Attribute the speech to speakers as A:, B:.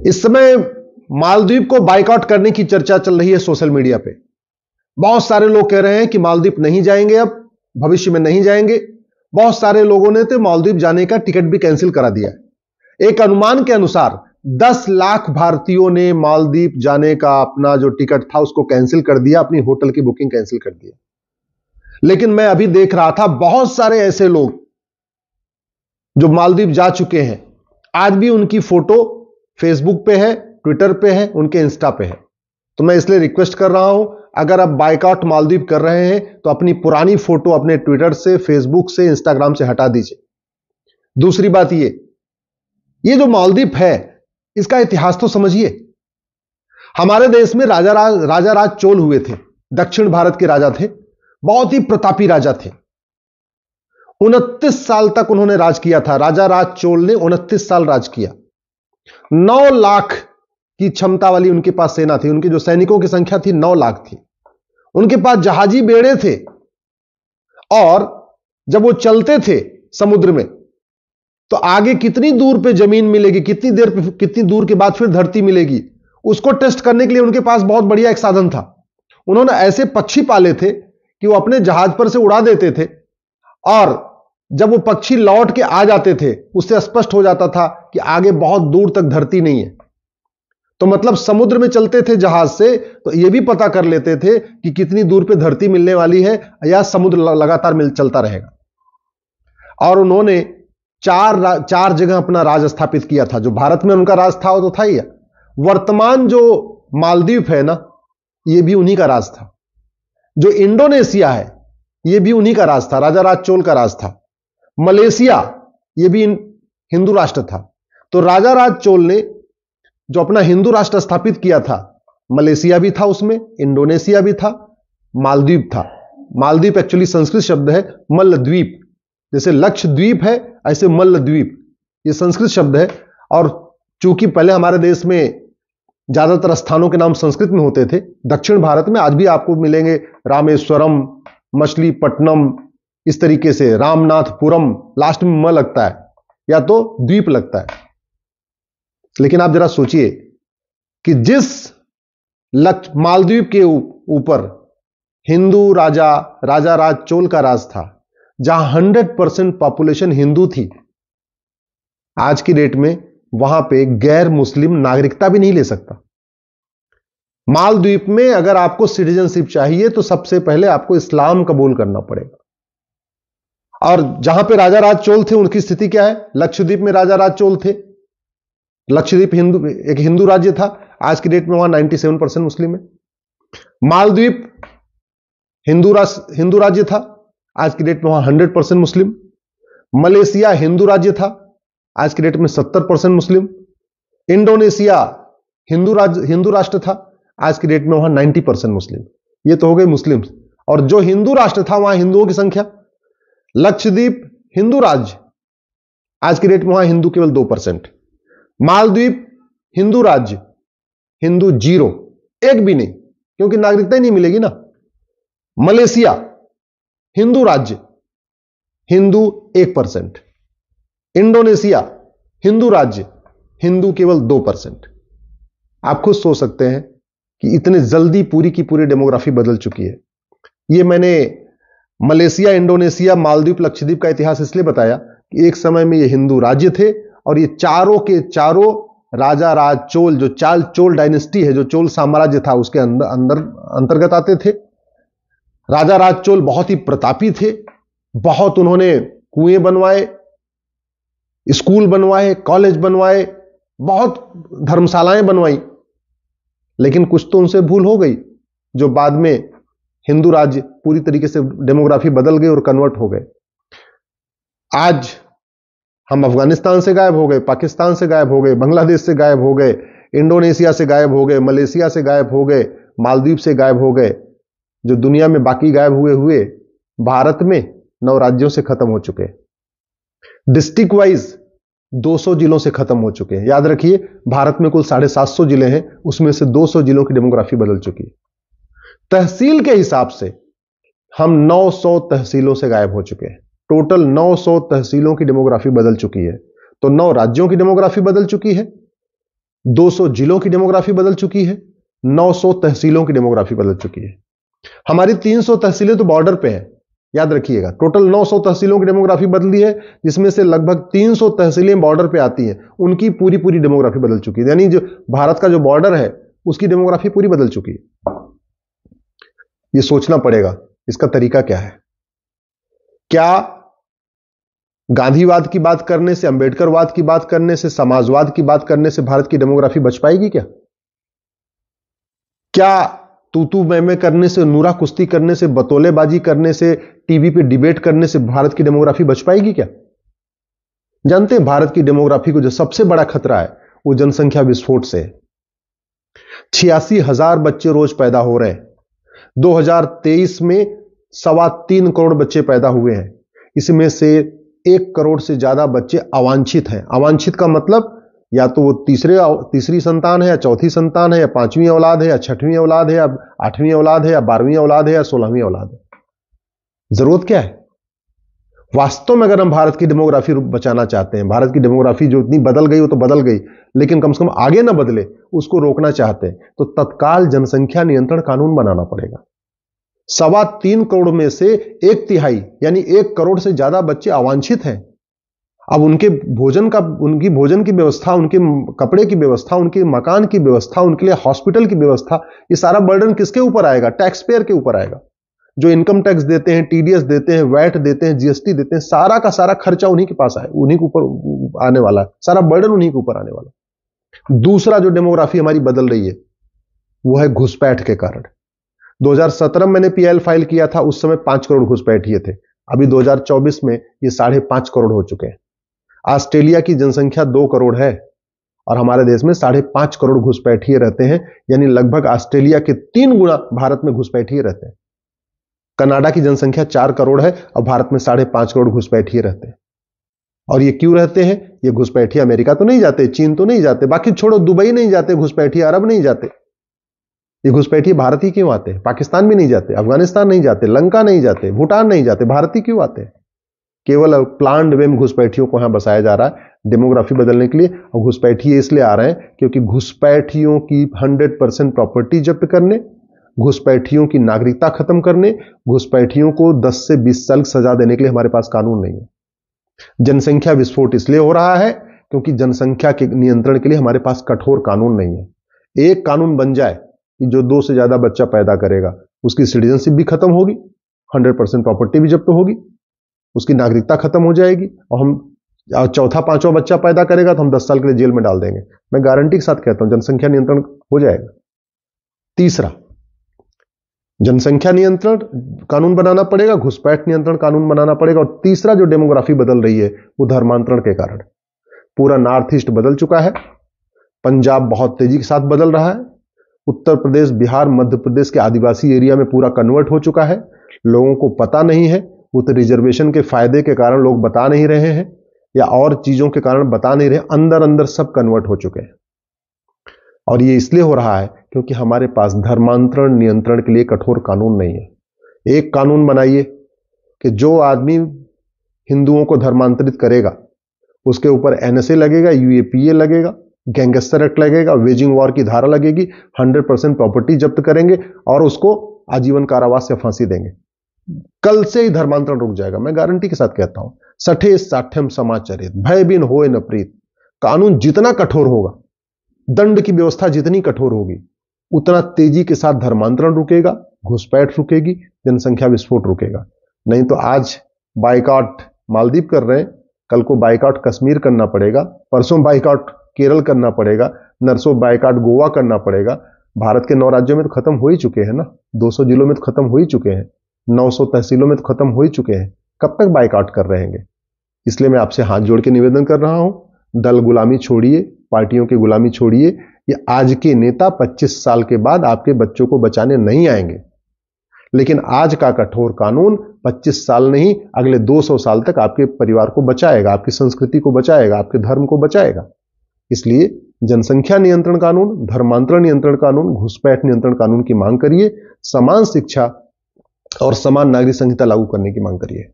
A: इस समय मालदीव को बाइकआउट करने की चर्चा चल रही है सोशल मीडिया पे। बहुत सारे लोग कह रहे हैं कि मालदीव नहीं जाएंगे, अब भविष्य में नहीं जाएंगे। बहुत सारे लोगों ने तो मालदीव जाने का टिकट भी कैंसिल करा दिया है। एक अनुमान के अनुसार 10 लाख भारतीयों ने मालदीव जाने का अपना जो टिकट था उसको कैंसिल कर दिया, अपनी होटल की बुकिंग कैंसिल कर दिया। लेकिन मैं अभी देख रहा था बहुत सारे ऐसे लोग जो मालदीव जा चुके हैं, आज भी उनकी फोटो फेसबुक पे है, ट्विटर पे है, उनके इंस्टा पे है। तो मैं इसलिए रिक्वेस्ट कर रहा हूं, अगर आप बाइकआउट मालदीव कर रहे हैं तो अपनी पुरानी फोटो अपने ट्विटर से, फेसबुक से, इंस्टाग्राम से हटा दीजिए। दूसरी बात ये जो मालदीव है इसका इतिहास तो समझिए। हमारे देश में राजा राज चोल हुए थे, दक्षिण भारत के राजा थे, बहुत ही प्रतापी राजा थे। 29 साल तक उन्होंने राज किया था। राजा राज चोल ने 29 साल राज किया। 9 लाख की क्षमता वाली उनके पास सेना थी। उनके जो सैनिकों की संख्या थी 9 लाख थी। उनके पास जहाजी बेड़े थे और जब वो चलते थे समुद्र में तो आगे कितनी दूर पे जमीन मिलेगी, कितनी दूर के बाद फिर धरती मिलेगी, उसको टेस्ट करने के लिए उनके पास बहुत बढ़िया एक साधन था। उन्होंने ऐसे पक्षी पाले थे कि वो अपने जहाज पर से उड़ा देते थे और जब वो पक्षी लौट के आ जाते थे उससे स्पष्ट हो जाता था कि आगे बहुत दूर तक धरती नहीं है। तो मतलब समुद्र में चलते थे जहाज से तो यह भी पता कर लेते थे कि कितनी दूर पे धरती मिलने वाली है या समुद्र लगातार चलता रहेगा। और उन्होंने चार जगह अपना राज स्थापित किया था। जो भारत में उनका राज था वो तो था ही। वर्तमान जो मालदीव है ना, ये भी उन्हीं का राज था। जो इंडोनेशिया है ये भी उन्हीं का राज था, राजा राज चोल का राज था। मलेशिया ये भी हिंदू राष्ट्र था। तो राजा राज चोल ने जो अपना हिंदू राष्ट्र स्थापित किया था, मलेशिया भी था उसमें, इंडोनेशिया भी था, मालदीव था। मालदीव एक्चुअली संस्कृत शब्द है मल्लद्वीप, जैसे लक्षद्वीप है ऐसे मल्लद्वीप ये संस्कृत शब्द है। और चूंकि पहले हमारे देश में ज्यादातर स्थानों के नाम संस्कृत में होते थे, दक्षिण भारत में आज भी आपको मिलेंगे रामेश्वरम, मछलीपट्टनम, इस तरीके से रामनाथपुरम, लास्ट में म लगता है या तो द्वीप लगता है। लेकिन आप जरा सोचिए कि जिस मालदीव के ऊपर हिंदू राजा राज चोल का राज था, जहां 100% पॉपुलेशन हिंदू थी, आज की डेट में वहां पे गैर मुस्लिम नागरिकता भी नहीं ले सकता। मालदीव में अगर आपको सिटीजनशिप चाहिए तो सबसे पहले आपको इस्लाम कबूल करना पड़ेगा। और जहां पे राजा राज चोल थे उनकी स्थिति क्या है? लक्षद्वीप में राजा राज चोल थे। लक्षद्वीप एक हिंदू राज्य था, आज की डेट में वहां 97% मुस्लिम है। मालदीव हिंदू राज्य था, आज की डेट में वहां 100% मुस्लिम। मलेशिया हिंदू राज्य था, आज की डेट में 70% मुस्लिम। इंडोनेशिया हिंदू राष्ट्र था, आज की डेट में वहां 90% मुस्लिम। ये तो हो गए मुस्लिम। और जो हिंदू राष्ट्र था वहां हिंदुओं की संख्या, लक्षद्वीप हिंदू राज्य, आज की डेट में वहां हिंदू केवल 2%। मालदीव हिंदू राज्य, हिंदू 0, एक भी नहीं, क्योंकि नागरिकता ही नहीं मिलेगी ना। मलेशिया हिंदू राज्य, हिंदू 1%। इंडोनेशिया हिंदू राज्य, हिंदू केवल 2%। आप खुद सोच सकते हैं कि इतने जल्दी पूरी की पूरी डेमोग्राफी बदल चुकी है। यह मैंने मलेशिया, इंडोनेशिया, मालदीव, लक्षद्वीप का इतिहास इसलिए बताया कि एक समय में ये हिंदू राज्य थे और ये चारों के चारों राजा राज चोल, जो चोल डायनेस्टी है, जो चोल साम्राज्य था, उसके अंतर्गत आते थे। राजा राज चोल बहुत ही प्रतापी थे। बहुत उन्होंने कुएं बनवाए, स्कूल बनवाए, कॉलेज बनवाए, बहुत धर्मशालाएं बनवाई। लेकिन कुछ तो उनसे भूल हो गई, जो बाद में हिंदू राज्य पूरी तरीके से डेमोग्राफी बदल गई और कन्वर्ट हो गए। आज हम अफगानिस्तान से गायब हो गए, पाकिस्तान से गायब हो गए, बांग्लादेश से गायब हो गए, इंडोनेशिया से गायब हो गए, मलेशिया से गायब हो गए, मालदीव से गायब हो गए। जो दुनिया में बाकी गायब हुए भारत में 9 राज्यों से खत्म हो चुके हैं। डिस्ट्रिक्ट वाइज 200 जिलों से खत्म हो चुके हैं। याद रखिए, भारत में कुल 750 जिले हैं, उसमें से 200 जिलों की डेमोग्राफी बदल चुकी है। तहसील के हिसाब से हम 900 तहसीलों से गायब हो चुके हैं। टोटल 900 तहसीलों की डेमोग्राफी बदल चुकी है। तो 9 राज्यों की डेमोग्राफी बदल चुकी है, 200 जिलों की डेमोग्राफी बदल चुकी है, 900 तहसीलों की डेमोग्राफी बदल चुकी है। हमारी 300 तहसीलें तो बॉर्डर पे है, याद रखिएगा। टोटल 900 तहसीलों की डेमोग्राफी बदली है, जिसमें से लगभग 300 तहसीलें बॉर्डर पे आती हैं, उनकी पूरी पूरी डेमोग्राफी बदल चुकी है। यानी जो भारत का जो बॉर्डर है उसकी डेमोग्राफी पूरी बदल चुकी है। ये सोचना पड़ेगा इसका तरीका क्या है। क्या गांधीवाद की बात करने से, अंबेडकरवाद की बात करने से, समाजवाद की बात करने से भारत की डेमोग्राफी बच पाएगी क्या? क्या तू मैं करने से, नूरा कुश्ती करने से, बतौलेबाजी करने से, टीवी पे डिबेट करने से भारत की डेमोग्राफी बच पाएगी क्या? जानते हैं भारत की डेमोग्राफी को जो सबसे बड़ा खतरा है वो जनसंख्या विस्फोट से है। 86,000 बच्चे रोज पैदा हो रहे हैं। 2023 में 3.25 करोड़ बच्चे पैदा हुए हैं। इसमें से 1 करोड़ से ज्यादा बच्चे अवांछित हैं। अवांछित का मतलब या तो वो तीसरी संतान है, या चौथी संतान है, या 5वीं औलाद है, या 6वीं औलाद है, या 8वीं औलाद है, या 12वीं औलाद है, या 16वीं औलाद है। जरूरत क्या है? वास्तव में अगर हम भारत की डेमोग्राफी बचाना चाहते हैं, भारत की डेमोग्राफी जो इतनी बदल गई वो तो बदल गई, लेकिन कम से कम आगे ना बदले, उसको रोकना चाहते हैं तो तत्काल जनसंख्या नियंत्रण कानून बनाना पड़ेगा। 3.25 करोड़ में से 1/3 यानी 1 करोड़ से ज्यादा बच्चे अवांछित हैं। अब उनकी भोजन की व्यवस्था, उनके कपड़े की व्यवस्था, उनके मकान की व्यवस्था, उनके लिए हॉस्पिटल की व्यवस्था, ये सारा बर्डन किसके ऊपर आएगा? टैक्स पेयर के ऊपर आएगा। जो इनकम टैक्स देते हैं, टीडीएस देते हैं, वैट देते हैं, जीएसटी देते हैं, सारा का सारा खर्चा उन्हीं के पास आए, उन्हीं के ऊपर आने वाला है, सारा बर्डन उन्हीं के ऊपर आने वाला है। दूसरा जो डेमोग्राफी हमारी बदल रही है वो है घुसपैठ के कारण। 2017 में मैंने पीएल फाइल किया था, उस समय 5 करोड़ घुसपैठिए थे। अभी 2024 में ये 5.5 करोड़ हो चुके हैं। ऑस्ट्रेलिया की जनसंख्या 2 करोड़ है और हमारे देश में 5.5 करोड़ घुसपैठिए रहते हैं, यानी लगभग ऑस्ट्रेलिया के 3 गुना भारत में घुसपैठिए रहते हैं। कनाडा की जनसंख्या 4 करोड़ है और भारत में 5.5 करोड़ घुसपैठिए रहते हैं। और ये क्यों रहते हैं? ये घुसपैठिए अमेरिका तो नहीं जाते, चीन तो नहीं जाते, बाकी छोड़ो, दुबई नहीं जाते घुसपैठिए, अरब नहीं जाते। ये घुसपैठिए भारत ही क्यों आते हैं? पाकिस्तान भी नहीं जाते, अफगानिस्तान नहीं जाते, लंका नहीं जाते, भूटान नहीं जाते, भारत ही क्यों आते हैं? केवल प्लान्ड वे में घुसपैठियों को यहां बसाया जा रहा है डेमोग्राफी बदलने के लिए। और घुसपैठिए इसलिए आ रहे हैं क्योंकि घुसपैठियों की 100% प्रॉपर्टी जब्त करने, घुसपैठियों की नागरिकता खत्म करने, घुसपैठियों को 10 से 20 साल सजा देने के लिए हमारे पास कानून नहीं है। जनसंख्या विस्फोट इसलिए हो रहा है क्योंकि जनसंख्या के नियंत्रण के लिए हमारे पास कठोर कानून नहीं है। एक कानून बन जाए कि जो 2 से ज्यादा बच्चा पैदा करेगा उसकी सिटीजनशिप भी खत्म होगी, 100% प्रॉपर्टी भी जब्त होगी, उसकी नागरिकता खत्म हो जाएगी, और हम चौथा 5वां बच्चा पैदा करेगा तो हम 10 साल के लिए जेल में डाल देंगे। मैं गारंटी के साथ कहता हूं जनसंख्या नियंत्रण हो जाएगा। तीसरा, जनसंख्या नियंत्रण कानून बनाना पड़ेगा, घुसपैठ नियंत्रण कानून बनाना पड़ेगा। और तीसरा जो डेमोग्राफी बदल रही है वो धर्मांतरण के कारण। पूरा नॉर्थ ईस्ट बदल चुका है, पंजाब बहुत तेजी के साथ बदल रहा है, उत्तर प्रदेश, बिहार, मध्य प्रदेश के आदिवासी एरिया में पूरा कन्वर्ट हो चुका है। लोगों को पता नहीं है, वो तो रिजर्वेशन के फायदे के कारण लोग बता नहीं रहे हैं या और चीजों के कारण बता नहीं रहे, अंदर अंदर सब कन्वर्ट हो चुके हैं। और ये इसलिए हो रहा है क्योंकि हमारे पास धर्मांतरण नियंत्रण के लिए कठोर कानून नहीं है। एक कानून बनाइए कि जो आदमी हिंदुओं को धर्मांतरित करेगा उसके ऊपर एनएसए लगेगा, यूएपीए लगेगा, गैंगस्टर एक्ट लगेगा, वेजिंग वॉर की धारा लगेगी, 100% प्रॉपर्टी जब्त करेंगे और उसको आजीवन कारावास या फांसी देंगे। कल से ही धर्मांतरण रुक जाएगा, मैं गारंटी के साठ कहता हूं। सठे साठ्यम समाचरित भय बिन होए न प्रीत। कानून जितना कठोर होगा, दंड की व्यवस्था जितनी कठोर होगी, उतना तेजी के साथ धर्मांतरण रुकेगा, घुसपैठ रुकेगी, जनसंख्या विस्फोट रुकेगा। नहीं तो आज बाइकआउट मालदीव कर रहे हैं, कल को बाइकआउट कश्मीर करना पड़ेगा, परसों बाइकआउट केरल करना पड़ेगा, नरसों बाइकआउट गोवा करना पड़ेगा। भारत के 9 राज्यों में तो खत्म हो ही चुके हैं ना, 200 जिलों में तो खत्म हो ही चुके हैं, 900 तहसीलों में तो खत्म हो ही चुके हैं। कब तक बाइकआउट कर रहेंगे? इसलिए मैं आपसे हाथ जोड़ के निवेदन कर रहा हूं, दल गुलामी छोड़िए, पार्टियों की गुलामी छोड़िए। ये आज के नेता 25 साल के बाद आपके बच्चों को बचाने नहीं आएंगे, लेकिन आज का कठोर कानून 25 साल नहीं, अगले 200 साल तक आपके परिवार को बचाएगा, आपकी संस्कृति को बचाएगा, आपके धर्म को बचाएगा। इसलिए जनसंख्या नियंत्रण कानून, धर्मांतरण नियंत्रण कानून, घुसपैठ नियंत्रण कानून की मांग करिए, समान शिक्षा और समान नागरिक संहिता लागू करने की मांग करिए।